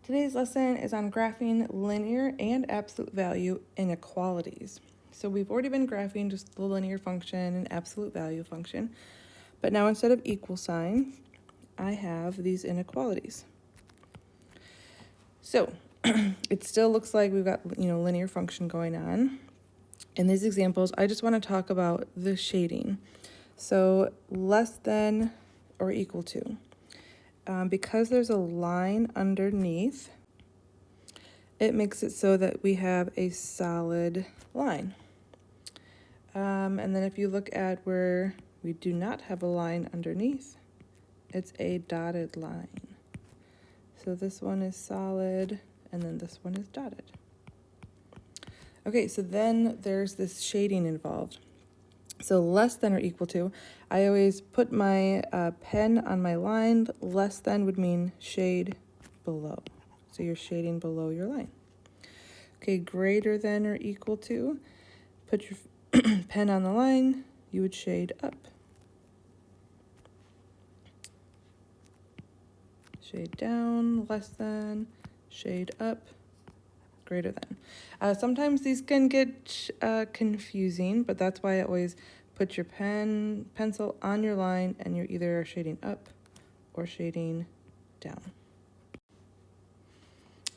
Today's lesson is on graphing linear and absolute value inequalities. So we've already been graphing just the linear function and absolute value function, but now instead of equal sign, I have these inequalities. So it still looks like we've got, linear function going on. In these examples, I just want to talk about the shading. So less than or equal to. Because there's a line underneath, it makes it so that we have a solid line. And then if you look at where we do not have a line underneath, it's a dotted line. So this one is solid, and then this one is dotted. Okay, so then there's this shading involved. So less than or equal to, I always put my pen on my line. Less than would mean shade below. So you're shading below your line. Okay, greater than or equal to, put your pen on the line, you would shade up. Shade down, less than, shade up, greater than. Sometimes these can get confusing, but that's why I always put your pencil on your line, and you're either shading up or shading down.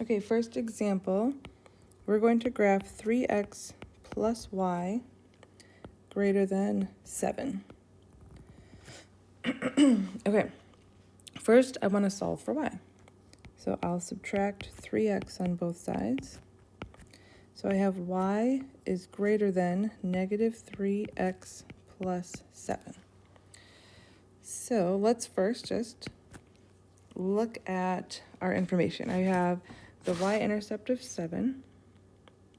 Okay, first example, we're going to graph 3x plus y greater than 7. Okay, first I want to solve for y. So I'll subtract 3x on both sides. So I have y is greater than negative 3x plus 7. So let's first just look at our information. I have the y-intercept of 7.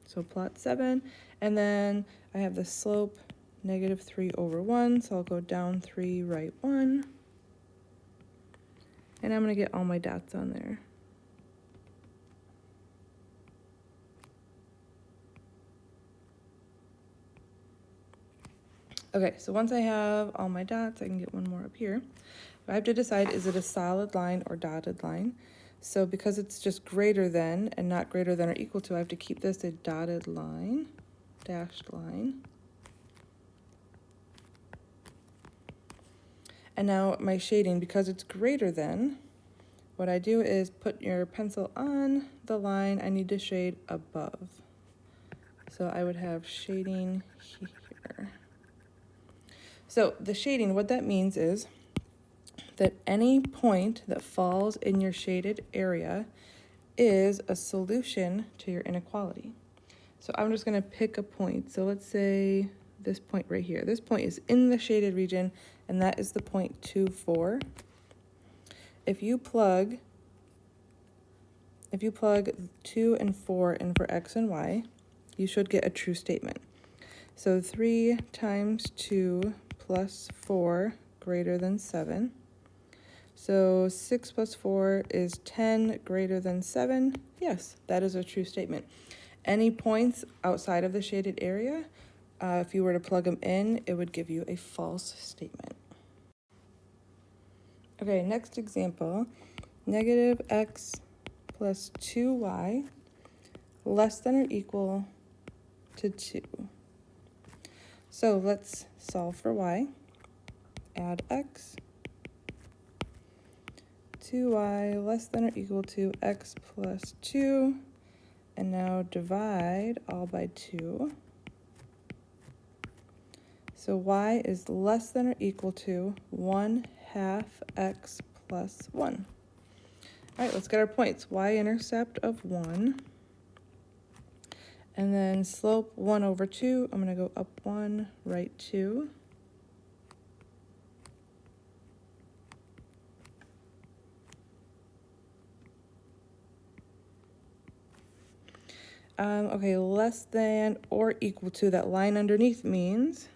So plot 7. And then I have the slope negative 3 over 1. So I'll go down 3, right 1. And I'm going to get all my dots on there. Okay, so once I have all my dots, I can get one more up here. I have to decide, is it a solid line or dotted line? So because it's just greater than and not greater than or equal to, I have to keep this a dotted line, dashed line. And now my shading, because it's greater than, what I do is put your pencil on the line. I need to shade above. So I would have shading here. So the shading, what that means is that any point that falls in your shaded area is a solution to your inequality. So I'm just going to pick a point. So let's say this point right here. This point is in the shaded region, and that is the point 2, 4. If you plug 2 and 4 in for x and y, you should get a true statement. So 3 times 2 plus 4 greater than 7. So 6 plus 4 is 10 greater than 7. Yes, that is a true statement. Any points outside of the shaded area, if you were to plug them in, it would give you a false statement. Okay, next example, negative x plus 2y less than or equal to 2. So let's solve for y. Add x. 2y less than or equal to x plus 2. And now divide all by 2. So y is less than or equal to 1/2 x plus 1. All right, let's get our points. Y-intercept of 1. And then slope 1 over 2. I'm going to go up 1, right 2. Okay, less than or equal to, that line underneath means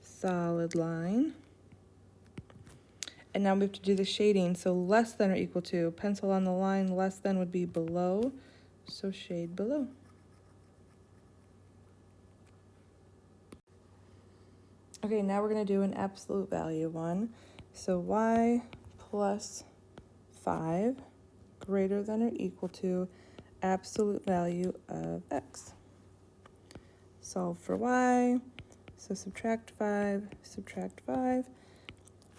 solid line. And now we have to do the shading. So less than or equal to, pencil on the line, less than would be below. So shade below. Okay, now we're going to do an absolute value one. So y plus 5 greater than or equal to absolute value of x. Solve for y, so subtract 5,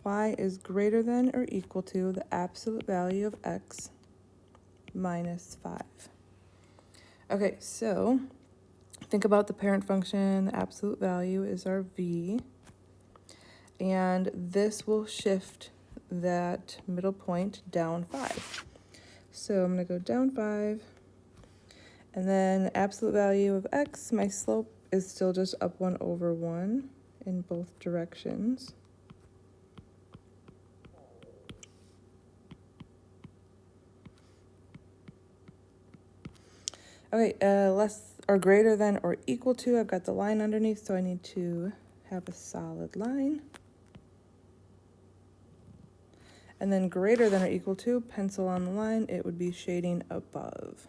y is greater than or equal to the absolute value of x minus 5. Okay, so think about the parent function. The absolute value is our v, and this will shift that middle point down 5. So I'm going to go down 5, and then absolute value of x, my slope is still just up 1 over 1 in both directions. Okay, less or greater than or equal to, I've got the line underneath, so I need to have a solid line. And then greater than or equal to, pencil on the line, it would be shading above.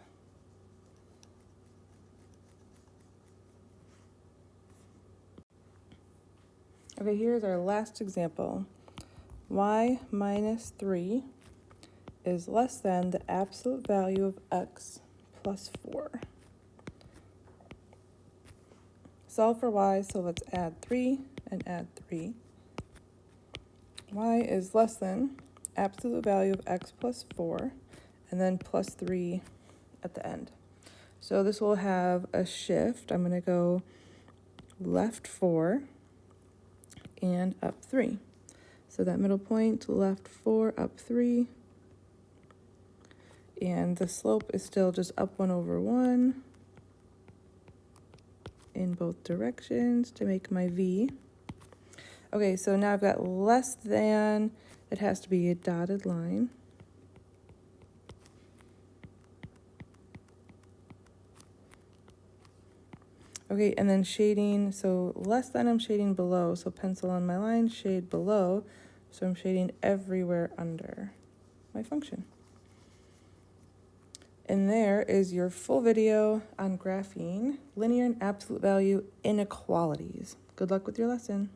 Okay, here's our last example. Y minus 3 is less than the absolute value of x plus 4. Solve for y, so let's add 3 and add 3. Y is less than absolute value of x plus 4, and then plus 3 at the end. So this will have a shift. I'm going to go left 4 and up 3. So that middle point, left 4, up 3. And the slope is still just up 1 over 1 in both directions to make my v. Okay, so now I've got less than, it has to be a dotted line. Okay, and then shading, so less than I'm shading below, so pencil on my line, shade below, so I'm shading everywhere under my function. And there is your full video on graphing linear and absolute value inequalities. Good luck with your lesson.